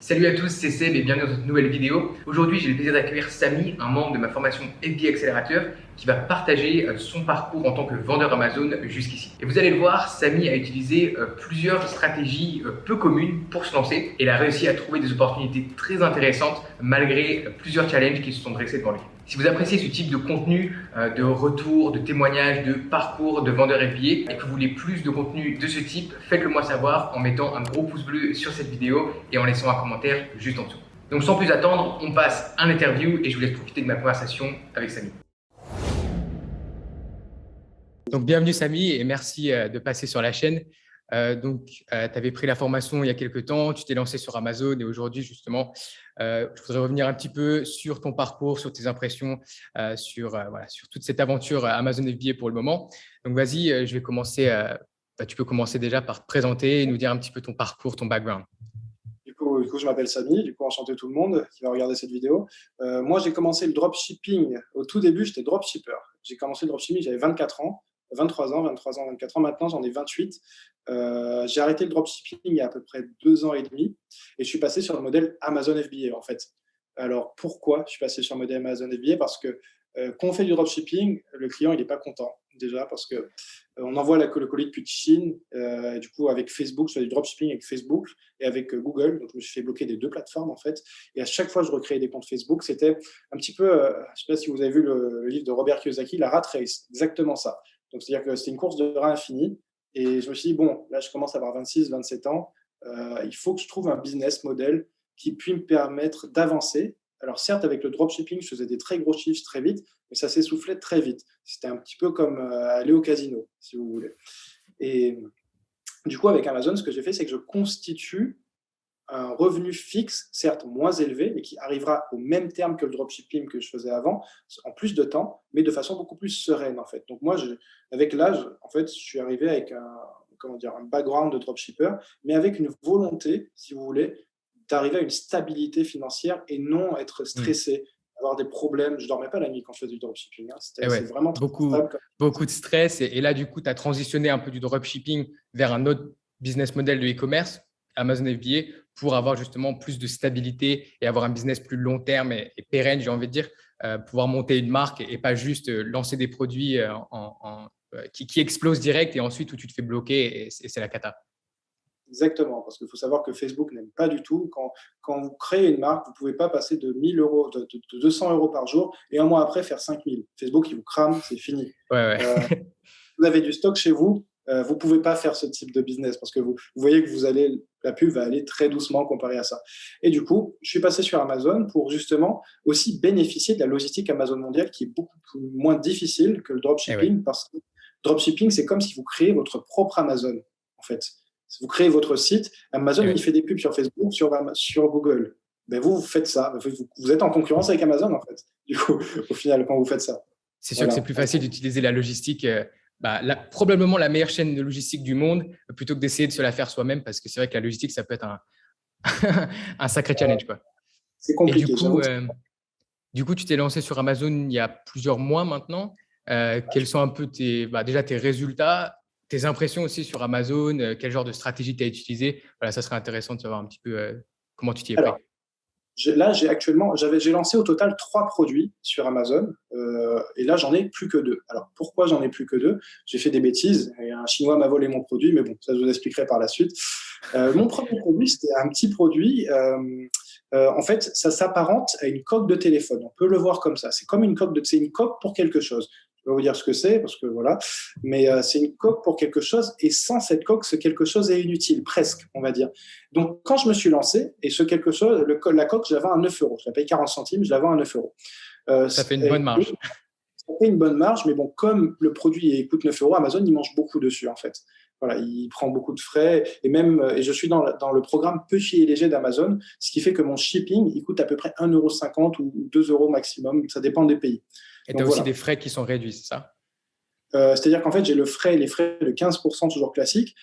Salut à tous, c'est Seb et bienvenue dans cette nouvelle vidéo. Aujourd'hui, j'ai le plaisir d'accueillir Samy, un membre de ma formation FBA Accelerator, qui va partager son parcours en tant que vendeur Amazon jusqu'ici. Et vous allez le voir, Samy a utilisé plusieurs stratégies peu communes pour se lancer et il a réussi à trouver des opportunités très intéressantes malgré plusieurs challenges qui se sont dressés devant lui. Si vous appréciez ce type de contenu, de retours, de témoignages, de parcours de vendeurs FBA et que vous voulez plus de contenu de ce type, faites-le moi savoir en mettant un gros pouce bleu sur cette vidéo et en laissant un commentaire juste en dessous. Donc sans plus attendre, on passe à l'interview et je vous laisse profiter de ma conversation avec Samy. Donc bienvenue Samy et merci de passer sur la chaîne. Tu avais pris la formation il y a quelques temps, tu t'es lancé sur Amazon et aujourd'hui justement, je voudrais revenir un petit peu sur ton parcours, sur tes impressions, sur toute cette aventure Amazon FBA pour le moment. Donc vas-y, je vais commencer. Tu peux commencer déjà par te présenter et nous dire un petit peu ton parcours, ton background. Du coup, je m'appelle Samy, enchanté tout le monde qui va regarder cette vidéo. Moi, j'ai commencé le dropshipping. Au tout début, j'étais dropshipper. J'ai commencé le dropshipping, j'avais 24 ans, 23 ans, 24 ans. Maintenant, j'en ai 28. J'ai arrêté le dropshipping il y a à peu près 2 ans et demi et je suis passé sur le modèle Amazon FBA en fait. Alors, pourquoi je suis passé sur le modèle Amazon FBA? Parce que quand on fait du dropshipping, le client, il n'est pas content déjà parce que on envoie le colis depuis Chine. Et du coup, avec Facebook, je fais du dropshipping avec Facebook et avec Google. Donc, je me suis fait bloquer des deux plateformes, en fait. Et à chaque fois que je recréais des comptes Facebook, c'était un petit peu, je ne sais pas si vous avez vu le livre de Robert Kiyosaki, la rat race, exactement ça. Donc, c'est-à-dire que c'était une course de reins infinie. Et je me suis dit, bon, là, je commence à avoir 26, 27 ans. Il faut que je trouve un business model qui puisse me permettre d'avancer. Alors, certes, avec le dropshipping, je faisais des très gros chiffres très vite, mais ça s'essoufflait très vite. C'était un petit peu comme aller au casino, si vous voulez. Et du coup, avec Amazon, ce que j'ai fait, c'est que je constitue un revenu fixe, certes moins élevé, mais qui arrivera au même terme que le dropshipping que je faisais avant, en plus de temps, mais de façon beaucoup plus sereine, en fait. Donc moi, avec l'âge, en fait, je suis arrivé avec un background de dropshipper, mais avec une volonté, si vous voulez, d'arriver à une stabilité financière et non être stressé, avoir des problèmes. Je ne dormais pas la nuit quand je faisais du dropshipping. C'est vraiment très stable. Beaucoup de stress. Et là, du coup, tu as transitionné un peu du dropshipping vers un autre business model de e-commerce, Amazon FBA, pour avoir justement plus de stabilité et avoir un business plus long terme et pérenne, j'ai envie de dire, pouvoir monter une marque et pas juste lancer des produits qui explosent direct et ensuite où tu te fais bloquer et c'est la cata. Exactement, parce qu'il faut savoir que Facebook n'aime pas du tout. Quand vous créez une marque, vous ne pouvez pas passer de 1000 euros, de 200 euros par jour et un mois après faire 5000. Facebook, il vous crame, c'est fini. Ouais. Vous avez du stock chez vous, vous ne pouvez pas faire ce type de business parce que vous voyez que la pub va aller très doucement comparé à ça. Et du coup, je suis passé sur Amazon pour justement aussi bénéficier de la logistique Amazon mondiale qui est beaucoup moins difficile que le dropshipping parce que le dropshipping, c'est comme si vous créez votre propre Amazon, en fait. Si vous créez votre site, Amazon, il fait des pubs sur Facebook, sur Google. Ben vous faites ça. Vous êtes en concurrence avec Amazon, en fait, du coup, au final, quand vous faites ça. C'est sûr que c'est plus facile d'utiliser la logistique, probablement la meilleure chaîne de logistique du monde, plutôt que d'essayer de se la faire soi-même, parce que c'est vrai que la logistique, ça peut être un sacré challenge, quoi. C'est compliqué. Et du coup, tu t'es lancé sur Amazon il y a plusieurs mois maintenant. Quels sont un peu tes résultats, tes impressions aussi sur Amazon, quel genre de stratégie tu as utilisé? Voilà, ça serait intéressant de savoir un petit peu comment tu t'y es pris. Alors, là, j'ai lancé au total 3 produits sur Amazon et là, j'en ai plus que 2. Alors, pourquoi j'en ai plus que 2? J'ai fait des bêtises et un Chinois m'a volé mon produit, mais bon, ça je vous expliquerai par la suite. Mon premier produit, c'était un petit produit. En fait, ça s'apparente à une coque de téléphone. On peut le voir comme ça. C'est comme c'est une coque pour quelque chose. Je vais vous dire ce que c'est, parce que voilà. Mais c'est une coque pour quelque chose, et sans cette coque, ce quelque chose est inutile, presque, on va dire. Donc, quand je me suis lancé, et ce quelque chose, la coque, je la vends à 9 euros. Je la paye 40 centimes, je la vends à 9 euros. Ça fait une bonne marge. Ça fait une bonne marge, mais bon, comme le produit coûte 9 euros, Amazon, il mange beaucoup dessus, en fait. Voilà, il prend beaucoup de frais et je suis dans le programme petit et léger d'Amazon, ce qui fait que mon shipping, il coûte à peu près 1,50 € ou 2 euros maximum, ça dépend des pays. Et tu as aussi des frais qui sont réduits, c'est ça? C'est-à-dire qu'en fait, j'ai les frais de 15% toujours classiques,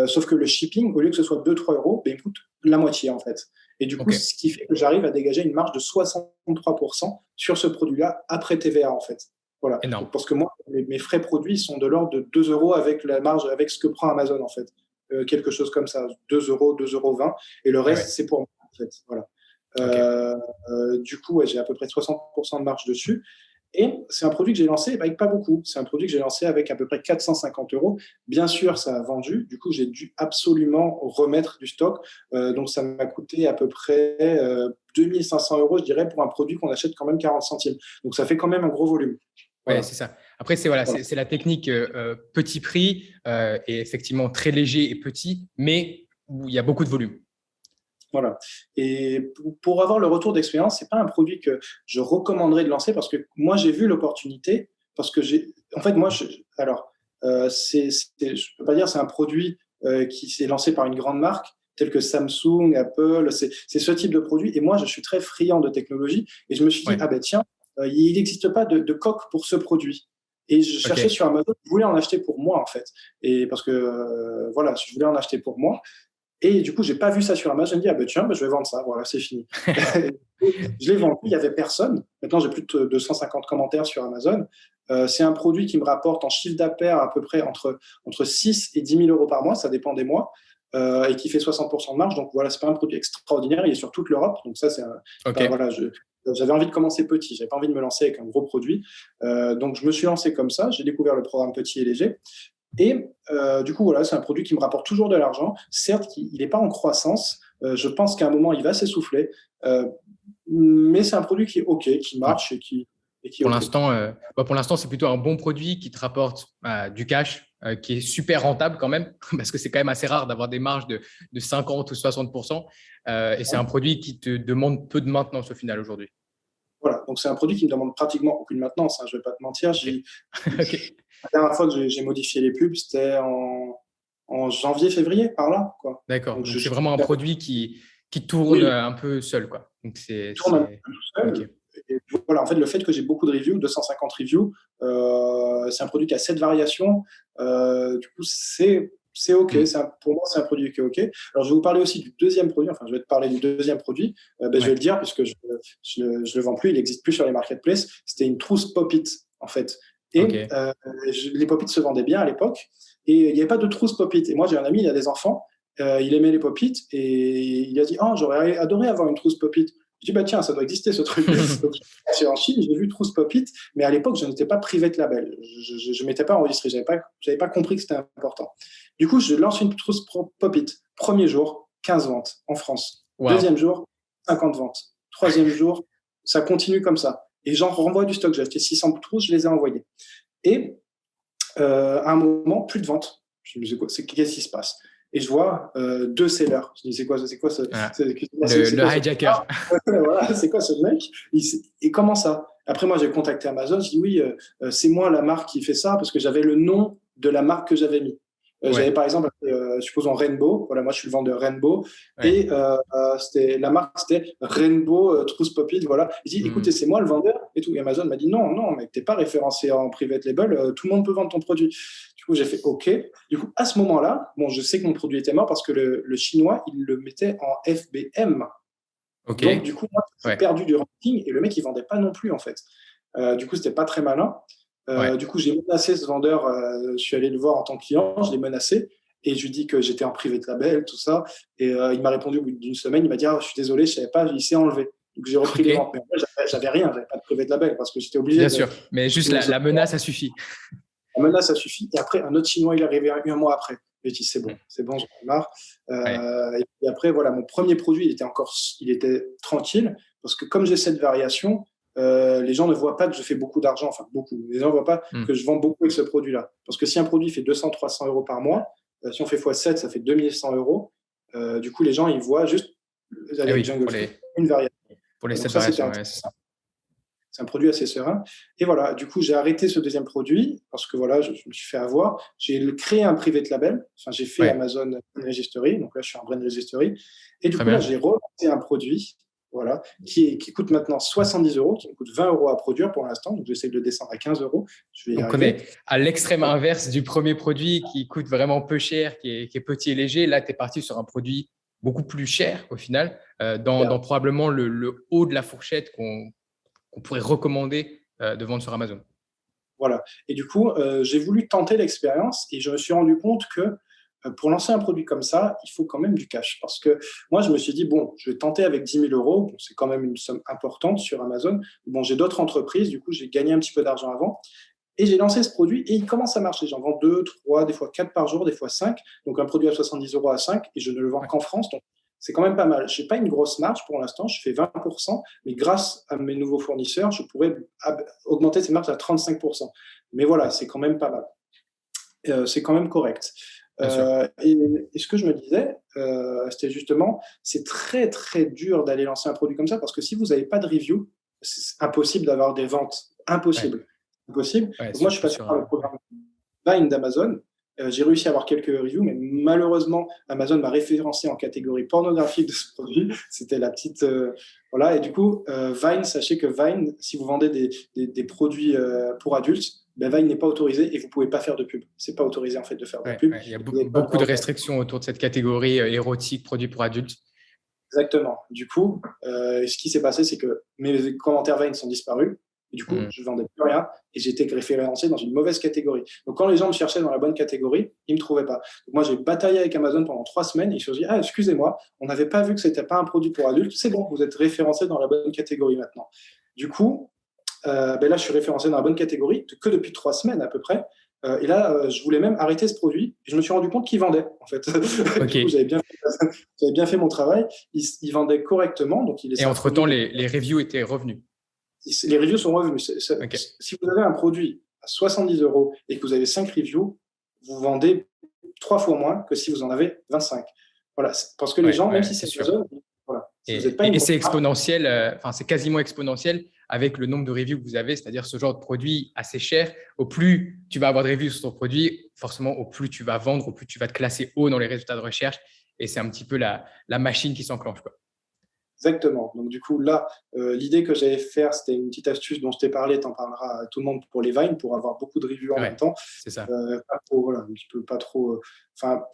sauf que le shipping, au lieu que ce soit 2-3 euros, il me coûte la moitié en fait. Et du coup, ce qui fait que j'arrive à dégager une marge de 63% sur ce produit-là après TVA en fait. Voilà. Donc, parce que moi, mes frais produits sont de l'ordre de 2 euros avec la marge, avec ce que prend Amazon en fait. Quelque chose comme ça, 2 euros, 2,20 €. Et le reste, c'est pour moi. en fait. Voilà. Ok. Du coup, ouais, j'ai à peu près 60% de marge dessus. Et c'est un produit que j'ai lancé avec pas beaucoup. C'est un produit que j'ai lancé avec à peu près 450 euros. Bien sûr, ça a vendu. Du coup, j'ai dû absolument remettre du stock. Donc, ça m'a coûté à peu près 2500 euros, je dirais, pour un produit qu'on achète quand même 40 centimes. Donc, ça fait quand même un gros volume. Ouais, Voilà. c'est ça. Après, c'est voilà, Voilà. c'est la technique petit prix et effectivement très léger et petit, mais où il y a beaucoup de volume. Voilà. Et pour avoir le retour d'expérience, c'est pas un produit que je recommanderais de lancer parce que moi, j'ai vu l'opportunité. Parce que en fait, moi, alors, je peux pas dire c'est un produit qui s'est lancé par une grande marque telle que Samsung, Apple, c'est ce type de produit. Et moi, je suis très friand de technologie et je me suis dit, Ouais. ah ben tiens, il n'existe pas de coque pour ce produit. Et je cherchais Ok. sur Amazon, je voulais en acheter pour moi en fait. Et parce que voilà, je voulais en acheter pour moi. Et du coup, j'ai pas vu ça sur Amazon. Je me dis, ah ben tiens, ben, je vais vendre ça. Voilà, c'est fini. Je l'ai vendu, il n'y avait personne. Maintenant, j'ai plus de 250 commentaires sur Amazon. C'est un produit qui me rapporte en chiffre d'affaires à peu près entre 6 et 10 000 euros par mois, ça dépend des mois, et qui fait 60% de marge. Donc voilà, c'est pas un produit extraordinaire, il est sur toute l'Europe. Donc ça, Ok. ben, voilà, j'avais envie de commencer petit, j'avais pas envie de me lancer avec un gros produit. Donc je me suis lancé comme ça, j'ai découvert le programme petit et léger. Et du coup, voilà, c'est un produit qui me rapporte toujours de l'argent. Certes, il n'est pas en croissance. Je pense qu'à un moment, il va s'essouffler. Mais c'est un produit qui est OK, qui Ouais. marche et qui est OK. Pour l'instant, c'est plutôt un bon produit qui te rapporte du cash, qui est super rentable quand même, parce que c'est quand même assez rare d'avoir des marges de 50 ou 60%. Et c'est un produit qui te demande peu de maintenance au final aujourd'hui. Voilà, donc c'est un produit qui me demande pratiquement aucune maintenance, hein, je ne vais pas te mentir. Ok. Ok. La dernière fois que j'ai modifié les pubs, c'était en janvier, février, par là, quoi. D'accord. Donc Donc, c'est vraiment un produit qui tourne oui, un peu seul, quoi. Donc, il tourne un peu tout OK. seul. Et voilà, en fait, le fait que j'ai beaucoup de reviews, 250 reviews, c'est un produit qui a 7 variations. Du coup, c'est OK. Hmm. Pour moi, c'est un produit qui est OK. Alors, je vais vous parler aussi du deuxième produit. Enfin, je vais te parler du deuxième produit. Je vais Ouais. le dire puisque je le vends plus. Il n'existe plus sur les marketplaces. C'était une trousse Pop-it, en fait. Et OK. les Pop-it se vendaient bien à l'époque. Et il n'y avait pas de trousse Pop-it. Et moi, j'ai un ami, il a des enfants. Il aimait les Pop-it. Et il a dit, oh, j'aurais adoré avoir une trousse Pop-it. Je dis, bah tiens, ça doit exister ce truc. Donc, c'est en Chine, j'ai vu Trousse Pop-It, mais à l'époque, je n'étais pas private label. Je ne m'étais pas enregistré, je n'avais pas compris que c'était important. Du coup, je lance une trousse Pop-It. Premier jour, 15 ventes en France. Wow. Deuxième jour, 50 ventes. Troisième jour, ça continue comme ça. Et j'en renvoie du stock. J'ai acheté 600 trousses, je les ai envoyées. Et à un moment, plus de ventes. Je me dis, qu'est-ce qui se passe? Et je vois deux sellers. Je dis, c'est quoi ce, Voilà. c'est Le quoi ce hijacker. voilà, c'est quoi ce mec? Et comment ça? Après, moi, j'ai contacté Amazon. Je dis oui, c'est moi la marque qui fait ça parce que j'avais le nom de la marque que j'avais mis. J'avais Ouais. par exemple, supposons Rainbow. Voilà, moi, je suis le vendeur Rainbow. Ouais. Et la marque, c'était Rainbow Trousse Pop-It. Voilà. Je dis, écoutez, Hmm. c'est moi le vendeur et tout. Et Amazon m'a dit non, non, mec, t'es pas référencé en private label. Tout le monde peut vendre ton produit. Du coup, j'ai fait OK. Du coup, à ce moment-là, bon, je sais que mon produit était mort parce que le chinois, il le mettait en FBM. OK. Donc, du coup, moi, j'ai Ouais. perdu du ranking et le mec, il vendait pas non plus, en fait. Du coup, c'était pas très malin. Ouais. Du coup, j'ai menacé ce vendeur. Je suis allé le voir en tant que client, je l'ai menacé et je lui ai dit que j'étais en private label, tout ça. Et il m'a répondu au bout d'une semaine. Il m'a dit, ah, je suis désolé, je savais pas, il s'est enlevé. Donc, j'ai repris les ventes. OK. Mais moi, j'avais rien, j'avais pas de private label parce que j'étais obligé Bien de. sûr. Mais juste la menace, ça suffit. La menace, ça suffit. Et après, un autre chinois, il est arrivé un mois après. Et je dis, Hmm. c'est bon, j'en ai marre. Ouais. Et puis après, voilà, mon premier produit, il était tranquille parce que comme j'ai cette variation, les gens ne voient pas que je fais beaucoup d'argent, enfin beaucoup. Les gens ne voient pas Hmm. que je vends beaucoup avec ce produit-là. Parce que si un produit fait 200, 300 euros par mois, si on fait x7, ça fait 2100 euros. Du coup, les gens, ils voient juste Eh avec oui, Jungle Fruit une variation. pour les Et donc 7 ça, c'était variations, un ouais, c'est ça. c'est un produit assez serein. Et voilà, du coup, j'ai arrêté ce deuxième produit parce que voilà, je me suis fait avoir. J'ai créé un private label. Enfin, j'ai fait Ouais. Amazon Registry. Donc là, je suis en Brand Registry. Et du Très coup, là, bien. j'ai relancé un produit voilà, qui coûte maintenant 70 euros, qui me coûte 20 euros à produire pour l'instant. Donc, j'essaie de le descendre à 15 euros. Je vais y Donc, on arriver. est à l'extrême inverse du premier produit qui coûte vraiment peu cher, qui est petit et léger. Là, tu es parti sur un produit beaucoup plus cher au final, dans probablement le haut de la fourchette qu'on pourrait recommander de vendre sur Amazon. Voilà. Et du coup, j'ai voulu tenter l'expérience et je me suis rendu compte que pour lancer un produit comme ça, il faut quand même du cash. Parce que moi, je me suis dit, bon, je vais tenter avec 10 000 euros. Bon, c'est quand même une somme importante sur Amazon. Bon, j'ai d'autres entreprises, du coup, j'ai gagné un petit peu d'argent avant. Et j'ai lancé ce produit et il commence à marcher. J'en vends 2, 3, des fois 4 par jour, des fois 5. Donc, un produit à 70 euros à 5 et je ne le vends qu'en France. Donc, c'est quand même pas mal. Je n'ai pas une grosse marge pour l'instant, je fais 20%, mais grâce à mes nouveaux fournisseurs, je pourrais augmenter ces marges à 35%. Mais voilà, c'est quand même pas mal. C'est quand même correct. Et ce que je me disais, c'était justement, c'est très, très dur d'aller lancer un produit comme ça parce que si vous n'avez pas de review, c'est impossible d'avoir des ventes. Impossible. Ouais. Impossible. Ouais, Donc moi, je suis passé par le programme Vine d'Amazon. J'ai réussi à avoir quelques reviews, mais malheureusement, Amazon m'a référencé en catégorie pornographique de ce produit. C'était la petite. Voilà. Et du coup, Vine, sachez que Vine, si vous vendez des produits pour adultes, ben Vine n'est pas autorisé et vous ne pouvez pas faire de pub. Ce n'est pas autorisé en fait de faire de pub. Il y a beaucoup de restrictions autour de cette catégorie érotique, produits pour adultes. Exactement. Du coup, ce qui s'est passé, c'est que mes commentaires Vine sont disparus. Et du coup, je ne vendais plus rien et j'étais référencé dans une mauvaise catégorie. Donc, quand les gens me cherchaient dans la bonne catégorie, ils ne me trouvaient pas. Donc, moi, j'ai bataillé avec Amazon pendant 3 semaines et ils se sont dit, ah, excusez-moi, on n'avait pas vu que ce n'était pas un produit pour adultes. C'est bon, vous êtes référencé dans la bonne catégorie maintenant. Du coup, là, je suis référencé dans la bonne catégorie que depuis 3 semaines à peu près. Et là, je voulais même arrêter ce produit. Et je me suis rendu compte qu'il vendait, en fait. Okay. Du coup, j'avais bien fait mon travail. Il vendait correctement. Donc et entre-temps, les reviews étaient revenus. Les reviews sont revenus. Okay. Si vous avez un produit à 70 euros et que vous avez 5 reviews, vous vendez 3 fois moins que si vous en avez 25. Voilà. Parce que les gens, même si c'est Amazon, voilà. Si et c'est exponentiel, c'est quasiment exponentiel avec le nombre de reviews que vous avez, c'est-à-dire ce genre de produit assez cher. Au plus tu vas avoir de reviews sur ton produit, forcément, au plus tu vas vendre, au plus tu vas te classer haut dans les résultats de recherche. Et c'est un petit peu la machine qui s'enclenche, quoi. Exactement. Donc, du coup, là, l'idée que j'allais faire, c'était une petite astuce dont je t'ai parlé, t'en parleras à tout le monde pour les Vines, pour avoir beaucoup de reviews en même temps. C'est ça. Pas trop, voilà, un petit peu pas trop.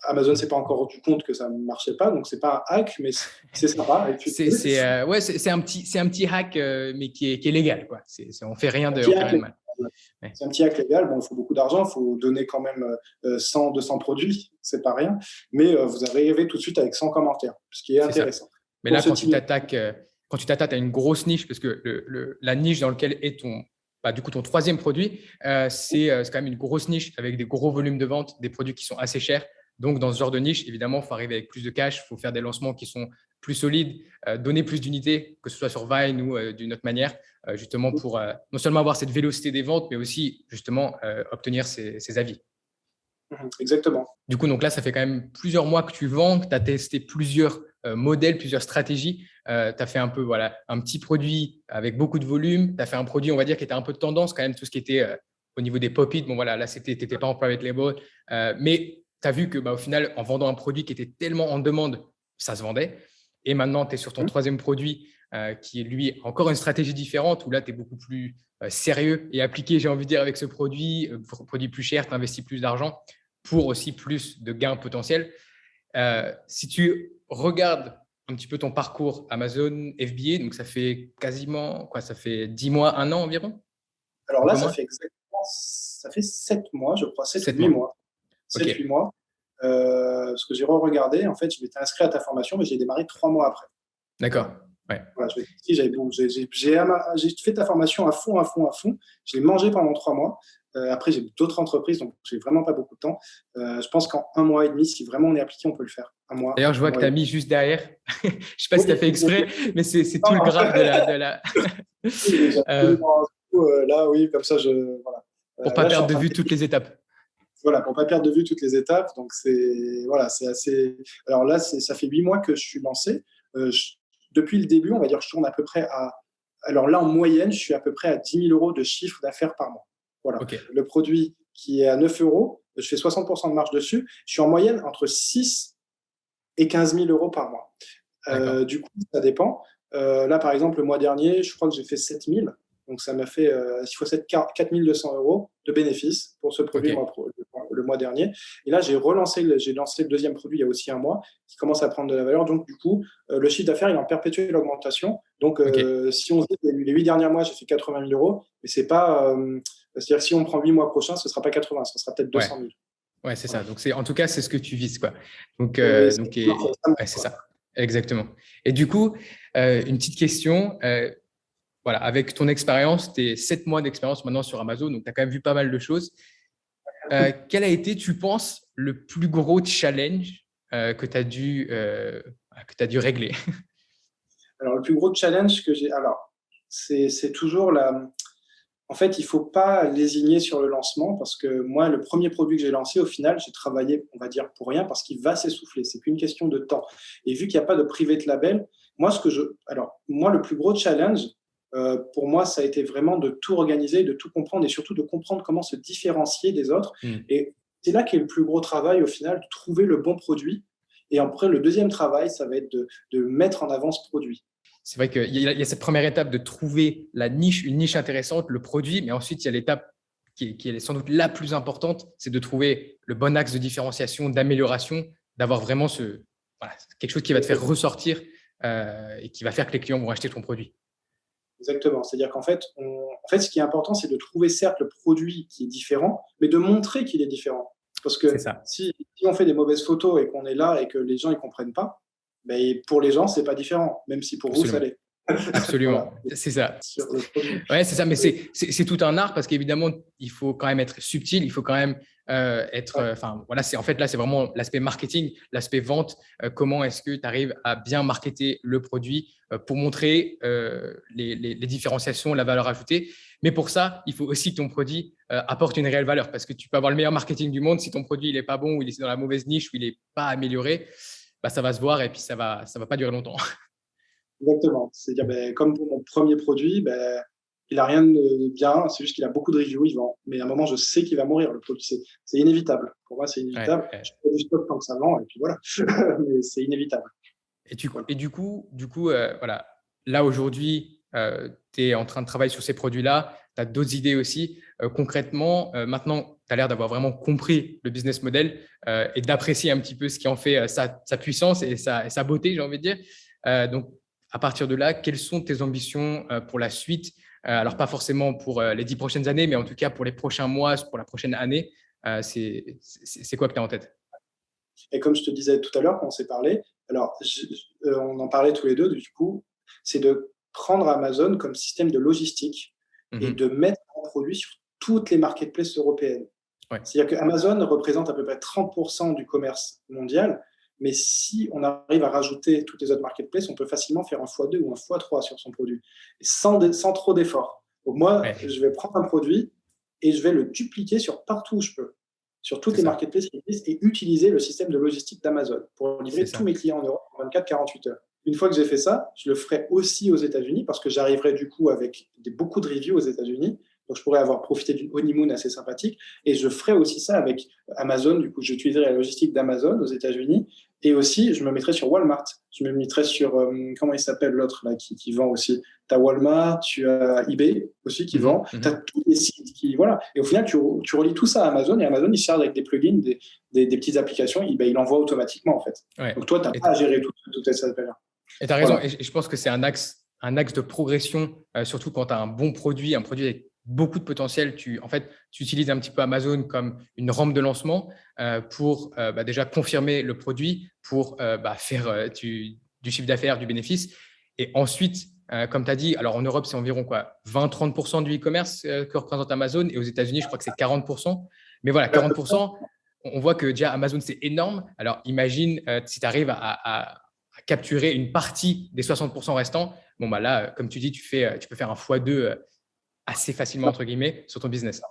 Amazon ne s'est pas encore rendu compte que ça ne marchait pas, donc c'est pas un hack, mais c'est sympa. C'est un petit hack, mais qui est légal, quoi. On fait rien de mal. Ouais. C'est un petit hack légal. Bon, il faut beaucoup d'argent, il faut donner quand même 100, 200 produits, c'est pas rien, mais vous arrivez tout de suite avec 100 commentaires, ce qui est intéressant. Ça. Mais là, quand tu t'attaques à une grosse niche, parce que la niche dans laquelle est ton 3e produit, c'est quand même une grosse niche avec des gros volumes de vente, des produits qui sont assez chers. Donc, dans ce genre de niche, évidemment, il faut arriver avec plus de cash, il faut faire des lancements qui sont plus solides, donner plus d'unités, que ce soit sur Vine ou d'une autre manière, justement pour non seulement avoir cette vélocité des ventes, mais aussi justement obtenir ces avis. Exactement. Du coup, donc là, ça fait quand même plusieurs mois que tu vends, que tu as testé plusieurs modèles, plusieurs stratégies. Tu as fait un peu un petit produit avec beaucoup de volume. Tu as fait un produit, on va dire, qui était un peu de tendance quand même, tout ce qui était au niveau des pop-it. Bon, voilà, là, tu n'étais pas en private label. Mais tu as vu que au final, en vendant un produit qui était tellement en demande, ça se vendait. Et maintenant, tu es sur ton 3e produit qui est, lui, encore une stratégie différente où là, tu es beaucoup plus sérieux et appliqué, j'ai envie de dire, avec ce produit plus cher, tu investis plus d'argent pour aussi plus de gains potentiels. Si tu regardes un petit peu ton parcours Amazon, FBA, donc ça fait quasiment, ça fait 10 mois, 1 an environ? Alors là, ça fait 7 mois, je crois, 7-8 mois. 7-8 mois. Parce que j'ai re-regardé, en fait, je m'étais inscrit à ta formation, mais j'ai démarré 3 mois après. D'accord. Ouais. Voilà, j'ai fait ta formation à fond. Je l'ai mangé pendant 3 mois. Après, j'ai d'autres entreprises, donc j'ai vraiment pas beaucoup de temps. Je pense qu'en 1 mois et demi, si vraiment on est appliqué, on peut le faire. 1 mois. D'ailleurs, je vois que tu as mis juste derrière. Je ne sais pas si tu as fait exprès, mais c'est tout le graphe de la. Là, oui, comme ça, voilà. Pour ne pas perdre de vue toutes les étapes. Voilà, pour ne pas perdre de vue toutes les étapes. Donc, c'est assez. Alors là, ça fait 8 mois que je suis lancé. Depuis le début, on va dire que je tourne à peu près à. Alors là, en moyenne, je suis à peu près à 10 000 euros de chiffre d'affaires par mois. Voilà. Okay. Le produit qui est à 9 euros, je fais 60% de marge dessus. Je suis en moyenne entre 6 et 15 000 euros par mois. Du coup, ça dépend. Là, par exemple, le mois dernier, je crois que j'ai fait 7 000. Donc, ça m'a fait 4 200 euros de bénéfices pour ce produit le mois dernier. Et là, j'ai lancé le 2e produit il y a aussi 1 mois qui commence à prendre de la valeur. Donc, du coup, le chiffre d'affaires, il est en perpétuelle augmentation. Donc, si on dit les 8 derniers mois, j'ai fait 80 000 euros, mais c'est pas… c'est-à-dire que si on prend 8 mois prochains, ce ne sera pas 80, ce sera peut-être 200 000. Ouais, c'est ça. Donc, en tout cas, c'est ce que tu vises, quoi. Donc, Oui, c'est ouais, c'est ça. Exactement. Et du coup, une petite question. Voilà, avec ton expérience, tes 7 mois d'expérience maintenant sur Amazon, donc tu as quand même vu pas mal de choses. Quel a été, tu penses, le plus gros challenge que tu as dû régler? Alors, le plus gros challenge que j'ai, alors, c'est toujours en fait, il ne faut pas lésigner sur le lancement parce que moi, le premier produit que j'ai lancé, au final, j'ai travaillé, on va dire, pour rien parce qu'il va s'essouffler. C'est qu'une question de temps. Et vu qu'il n'y a pas de private label, moi, le plus gros challenge, pour moi, ça a été vraiment de tout organiser, de tout comprendre et surtout de comprendre comment se différencier des autres. Hmm. Et c'est là qu'est le plus gros travail, au final, de trouver le bon produit. Et après, le deuxième travail, ça va être de mettre en avant ce produit. C'est vrai qu'il y a cette première étape de trouver la niche, une niche intéressante, le produit, mais ensuite, il y a l'étape qui est sans doute la plus importante, c'est de trouver le bon axe de différenciation, d'amélioration, d'avoir vraiment voilà, quelque chose qui va te faire ressortir et qui va faire que les clients vont acheter ton produit. Exactement. C'est-à-dire qu'en fait, ce qui est important, c'est de trouver certes le produit qui est différent, mais de montrer qu'il est différent. Parce C'est que ça. si on fait des mauvaises photos et qu'on est là et que les gens ne comprennent pas, ben, pour les gens, ce n'est pas différent, même si pour vous, ça Absolument. l'est. Absolument. Voilà, C'est ça. sur le produit. Ouais, c'est ça, mais c'est tout un art parce qu'évidemment, il faut quand même être subtil, il faut quand même être. Ouais, Enfin, voilà, en fait, là, c'est vraiment l'aspect marketing, l'aspect vente. Comment est-ce que tu arrives à bien marketer le produit pour montrer les différenciations, la valeur ajoutée. Mais pour ça, il faut aussi que ton produit apporte une réelle valeur parce que tu peux avoir le meilleur marketing du monde. Si ton produit n'est pas bon ou il est dans la mauvaise niche ou il n'est pas amélioré, bah, ça va se voir et puis ça va pas durer longtemps. exactement. C'est-à-dire, ben, comme pour mon premier produit, ben, il n'a rien de bien, c'est juste qu'il a beaucoup de reviews, il vend. Mais à un moment, je sais qu'il va mourir, le produit. C'est inévitable. Pour moi, c'est Ouais, inévitable. ouais. Je fais du stock tant que ça vend, et puis voilà. Mais c'est inévitable. Voilà. Et du coup, voilà, là aujourd'hui, tu es en train de travailler sur ces produits-là, tu as d'autres idées aussi. Concrètement, maintenant, tu as l'air d'avoir vraiment compris le business model et d'apprécier un petit peu ce qui en fait sa puissance et sa beauté, j'ai envie de dire. Donc, à partir de là, quelles sont tes ambitions pour la suite? Alors, pas forcément pour les 10 prochaines années, mais en tout cas pour les prochains mois, pour la prochaine année. C'est quoi que tu as en tête? Et comme je te disais tout à l'heure quand on s'est parlé, alors on en parlait tous les deux, du coup, c'est de prendre Amazon comme système de logistique et Mhm. de mettre un produit sur toutes les marketplaces européennes. Ouais, C'est-à-dire qu'Amazon représente à peu près 30% du commerce mondial, mais si on arrive à rajouter toutes les autres marketplaces, on peut facilement faire un x2 ou un x3 sur son produit, sans trop d'efforts. Donc moi, ouais, je vais prendre un produit et je vais le dupliquer sur partout où je peux, sur toutes c'est les ça. marketplaces qui existent, et utiliser le système de logistique d'Amazon pour C'est livrer tous ça. mes clients en Europe en 24-48 heures. Une fois que j'ai fait ça, je le ferai aussi aux États-Unis parce que j'arriverai du coup avec beaucoup de reviews aux États-Unis. Donc, je pourrais avoir profité d'une honeymoon assez sympathique. Et je ferai aussi ça avec Amazon. Du coup, j'utiliserai la logistique d'Amazon aux États-Unis. Et aussi, je me mettrai sur Walmart. Je me mettrai sur, comment il s'appelle l'autre là qui vend aussi. Tu as Walmart, tu as eBay aussi qui vend. Mhm, Tu as mhm. tous les sites qui. Voilà. Et au final, tu relis tout ça à Amazon. Et Amazon, il charge avec des plugins, des petites applications. Il envoie automatiquement, en fait. Ouais. Donc, toi, tu n'as Et pas à gérer toutes ces affaires-là. tu as raison. Voilà. Et je pense que c'est un axe de progression, surtout quand tu as un bon produit, un produit avec beaucoup de potentiel. En fait, tu utilises un petit peu Amazon comme une rampe de lancement pour déjà confirmer le produit, pour faire du chiffre d'affaires, du bénéfice. Et ensuite, comme tu as dit, alors en Europe, c'est environ quoi, 20-30% du e-commerce que représente Amazon. Et aux États-Unis, je crois que c'est 40%. Mais voilà, 40%, on voit que déjà Amazon, c'est énorme. Alors imagine si tu arrives à capturer une partie des 60% restants. Bon, bah là, comme tu dis, tu peux faire un x2 assez facilement, entre guillemets, sur ton business.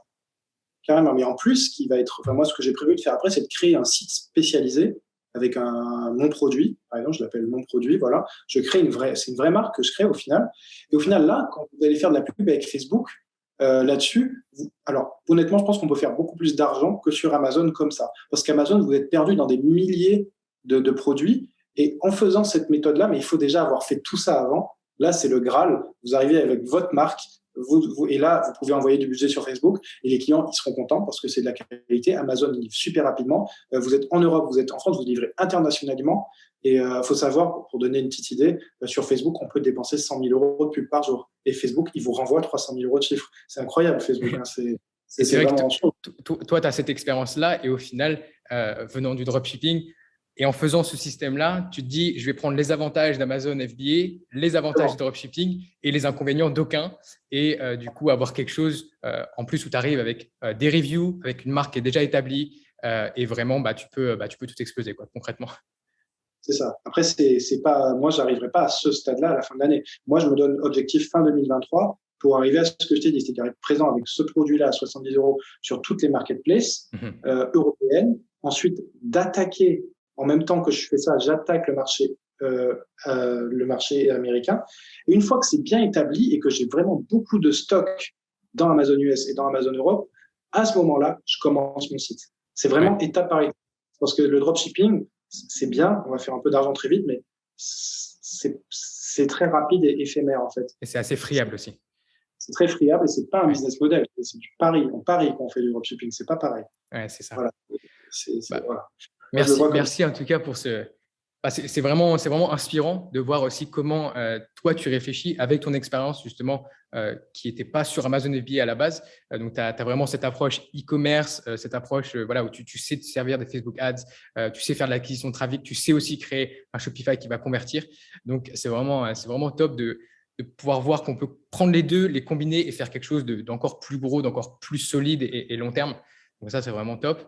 Carrément. Mais en plus, ce qui va être, enfin, moi, ce que j'ai prévu de faire après, c'est de créer un site spécialisé avec mon produit. Par exemple, je l'appelle mon produit. Voilà. C'est une vraie marque que je crée au final. Et au final, là, quand vous allez faire de la pub avec Facebook, là-dessus, alors honnêtement, je pense qu'on peut faire beaucoup plus d'argent que sur Amazon comme ça. Parce qu'Amazon, vous êtes perdu dans des milliers de produits. Et en faisant cette méthode-là, mais il faut déjà avoir fait tout ça avant. Là, c'est le Graal. Vous arrivez avec votre marque. Et là, vous pouvez envoyer du budget sur Facebook et les clients, ils seront contents parce que c'est de la qualité. Amazon livre super rapidement. Vous êtes en Europe, vous êtes en France, vous livrez internationalement. Et il faut savoir, pour donner une petite idée, sur Facebook, on peut dépenser 100 000 euros de pub par jour. Et Facebook, il vous renvoie 300 000 euros de chiffre. C'est incroyable, Facebook. Hein, C'est vrai que vraiment chaud. toi, tu as cette expérience-là et au final, venant du dropshipping et en faisant ce système-là, tu te dis, je vais prendre les avantages d'Amazon FBA, les avantages du dropshipping et les inconvénients d'aucun et du coup, avoir quelque chose en plus où tu arrives avec des reviews, avec une marque qui est déjà établie et vraiment, tu peux tout exploser quoi, concrètement. C'est ça. Après, c'est pas, moi, j'arriverai pas à ce stade-là à la fin de l'année. Moi, je me donne objectif fin 2023 pour arriver à ce que je t'ai dit, c'est-à-dire être présent avec ce produit-là à 70 € sur toutes les marketplaces européennes. Ensuite, d'attaquer, en même temps que je fais ça, j'attaque le marché américain. Et une fois que c'est bien établi et que j'ai vraiment beaucoup de stock dans Amazon US et dans Amazon Europe, à ce moment-là, je commence mon site. C'est vraiment étape par étape. Parce que le dropshipping, c'est bien, on va faire un peu d'argent très vite, mais c'est très rapide et éphémère en fait. Et c'est assez friable aussi. C'est très friable et c'est pas un business model, c'est du pari. On parie quand on fait du dropshipping, c'est pas pareil. Ouais, c'est ça. Voilà. Voilà. Merci en tout cas pour ce. C'est vraiment inspirant de voir aussi comment toi, tu réfléchis avec ton expérience justement qui n'était pas sur Amazon FBA à la base. Donc, tu as vraiment cette approche e-commerce, cette approche voilà, où tu sais te servir des Facebook Ads, tu sais faire de l'acquisition de trafic, tu sais aussi créer un Shopify qui va convertir. Donc, c'est vraiment top de pouvoir voir qu'on peut prendre les deux, les combiner et faire quelque chose d'encore plus gros, d'encore plus solide et long terme. Donc, ça, c'est vraiment top.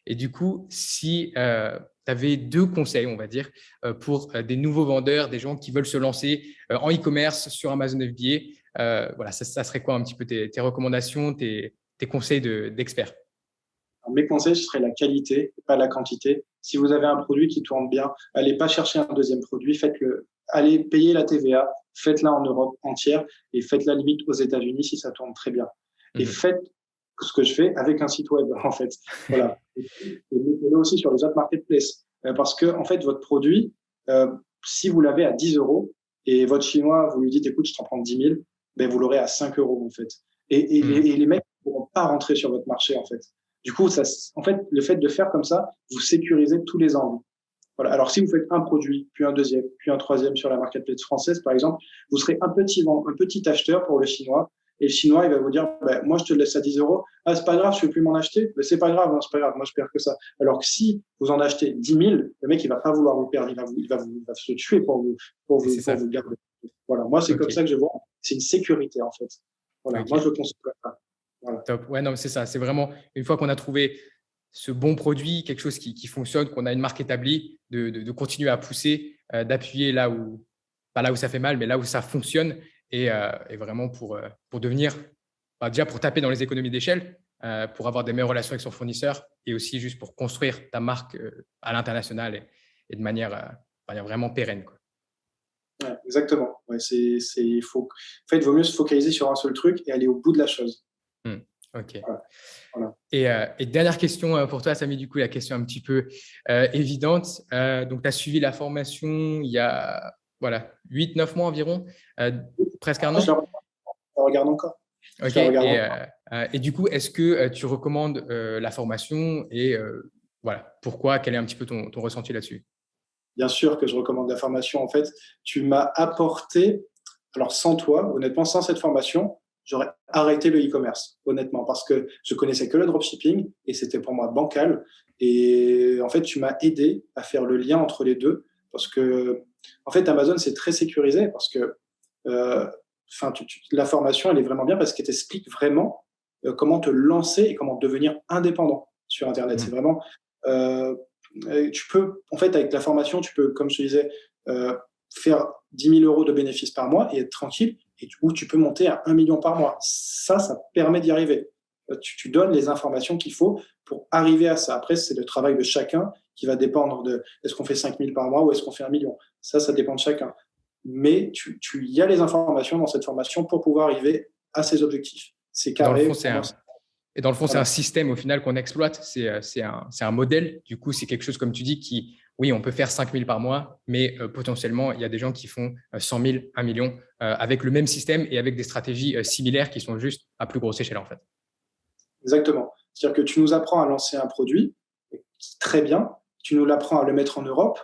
Et du coup, si tu avais 2 conseils, on va dire, pour des nouveaux vendeurs, des gens qui veulent se lancer en e-commerce sur Amazon FBA, voilà, ça serait quoi un petit peu tes recommandations, tes conseils d'experts? Mes conseils, ce serait la qualité, pas la quantité. Si vous avez un produit qui tourne bien, allez pas chercher un deuxième produit, faites-le. Allez payer la TVA, faites-la en Europe entière et faites-la limite aux États-Unis si ça tourne très bien. Et faites ce que je fais avec un site web, en fait. Voilà. Et mettez-le aussi sur les autres marketplaces. Parce que, en fait, votre produit, si vous l'avez à 10 € et votre chinois, vous lui dites, écoute, je t'en prends 10 000, ben, vous l'aurez à 5 €, en fait. Et les mecs ne pourront pas rentrer sur votre marché, en fait. Du coup, en fait, le fait de faire comme ça, vous sécurisez tous les angles. Voilà. Alors, si vous faites un produit, puis un deuxième, puis un troisième sur la marketplace française, par exemple, vous serez un petit acheteur pour le chinois. Et le chinois, il va vous dire, moi, je te le laisse à 10 €. Ah, c'est pas grave, je ne veux plus m'en acheter. Mais c'est pas grave, non, c'est pas grave. Moi, je perds que ça. Alors que si vous en achetez 10 000, le mec, il va pas vouloir vous perdre. Il va se tuer pour vous garder. Voilà. Moi, c'est comme ça que je vois. C'est une sécurité, en fait. Voilà. Moi, je le conçois comme ça. Voilà. Top. Ouais, non, c'est ça. C'est vraiment une fois qu'on a trouvé ce bon produit, quelque chose qui fonctionne, qu'on a une marque établie, de continuer à pousser, d'appuyer là où, pas là où ça fait mal, mais là où ça fonctionne et vraiment pour devenir, déjà pour taper dans les économies d'échelle, pour avoir des meilleures relations avec son fournisseur et aussi juste pour construire ta marque à l'international et de manière vraiment pérenne, quoi. Ouais, exactement. Ouais, en fait, il vaut mieux se focaliser sur un seul truc et aller au bout de la chose. Ok. Voilà. Et dernière question pour toi, Samy, du coup, la question un petit peu évidente. Donc, tu as suivi la formation il y a 8-9 mois environ, presque un Je la an. regarde encore. Ok. Et du coup, est-ce que tu recommandes la formation et voilà, pourquoi? Quel est un petit peu ton ressenti là-dessus? Bien sûr que je recommande la formation. En fait, tu m'as apporté, alors sans toi, honnêtement, sans cette formation, j'aurais arrêté le e-commerce, honnêtement, parce que je connaissais que le dropshipping et c'était pour moi bancal. Et en fait, tu m'as aidé à faire le lien entre les deux parce que, en fait, Amazon, c'est très sécurisé parce que la formation, elle est vraiment bien parce qu'elle t'explique vraiment comment te lancer et comment devenir indépendant sur Internet. C'est vraiment… tu peux, en fait, avec la formation, tu peux, comme je te disais, faire 10 000 € de bénéfices par mois et être tranquille, ou tu peux monter à 1 million par mois. Ça permet d'y arriver. Tu donnes les informations qu'il faut pour arriver à ça. Après, c'est le travail de chacun qui va dépendre de est-ce qu'on fait 5 000 par mois ou est-ce qu'on fait 1 million. Ça dépend de chacun. Mais il y a les informations dans cette formation pour pouvoir arriver à ces objectifs. C'est carré. Et dans le fond, c'est un système au final qu'on exploite. C'est un modèle. Du coup, c'est quelque chose, comme tu dis, qui, oui, on peut faire 5 000 par mois, mais potentiellement, il y a des gens qui font 100 000, 1 million avec le même système et avec des stratégies similaires qui sont juste à plus grosse échelle, en fait. Exactement. C'est-à-dire que tu nous apprends à lancer un produit, très bien. Tu nous l'apprends à le mettre en Europe.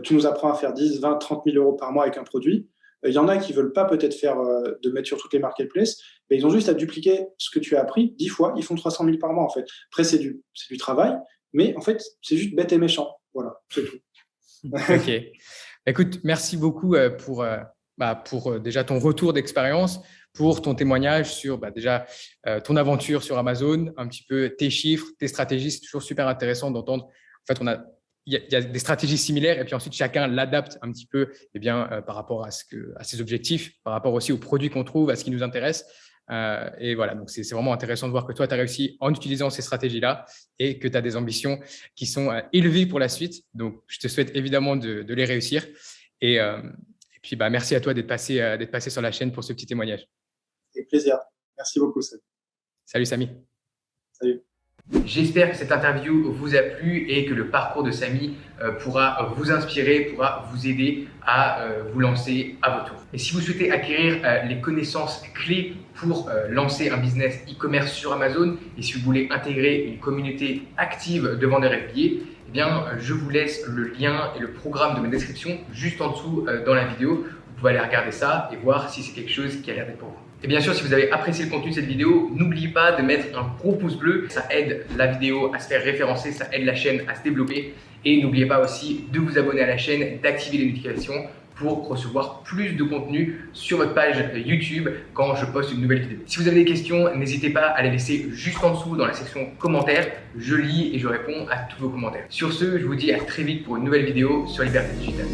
Tu nous apprends à faire 10, 20, 30 000 € par mois avec un produit. Il y en a qui veulent pas peut-être faire de mettre sur toutes les marketplaces, mais ils ont juste à dupliquer ce que tu as appris 10 fois, ils font 300 000 par mois en fait. Après, c'est du travail, mais en fait, c'est juste bête et méchant. Voilà, c'est tout. Ok. Écoute, merci beaucoup pour déjà ton retour d'expérience, pour ton témoignage sur déjà ton aventure sur Amazon, un petit peu tes chiffres, tes stratégies. C'est toujours super intéressant d'entendre. En fait, il y a des stratégies similaires et puis ensuite chacun l'adapte un petit peu par rapport à ses objectifs, par rapport aussi aux produits qu'on trouve, à ce qui nous intéresse. Et voilà, donc c'est vraiment intéressant de voir que toi, tu as réussi en utilisant ces stratégies-là et que tu as des ambitions qui sont élevées pour la suite. Donc, je te souhaite évidemment de les réussir. Et puis, merci à toi d'être passé sur la chaîne pour ce petit témoignage. Avec plaisir. Merci beaucoup, Seb. Salut, Samy. Salut. J'espère que cette interview vous a plu et que le parcours de Samy pourra vous inspirer, pourra vous aider à vous lancer à votre tour. Et si vous souhaitez acquérir les connaissances clés pour lancer un business e-commerce sur Amazon et si vous voulez intégrer une communauté active de vendeurs FBA, eh bien, je vous laisse le lien et le programme de ma description juste en dessous dans la vidéo. Vous pouvez aller regarder ça et voir si c'est quelque chose qui a l'air d'être pour vous. Et bien sûr, si vous avez apprécié le contenu de cette vidéo, n'oubliez pas de mettre un gros pouce bleu. Ça aide la vidéo à se faire référencer, ça aide la chaîne à se développer. Et n'oubliez pas aussi de vous abonner à la chaîne, d'activer les notifications pour recevoir plus de contenu sur votre page YouTube quand je poste une nouvelle vidéo. Si vous avez des questions, n'hésitez pas à les laisser juste en dessous dans la section commentaires. Je lis et je réponds à tous vos commentaires. Sur ce, je vous dis à très vite pour une nouvelle vidéo sur Liberté Digitale.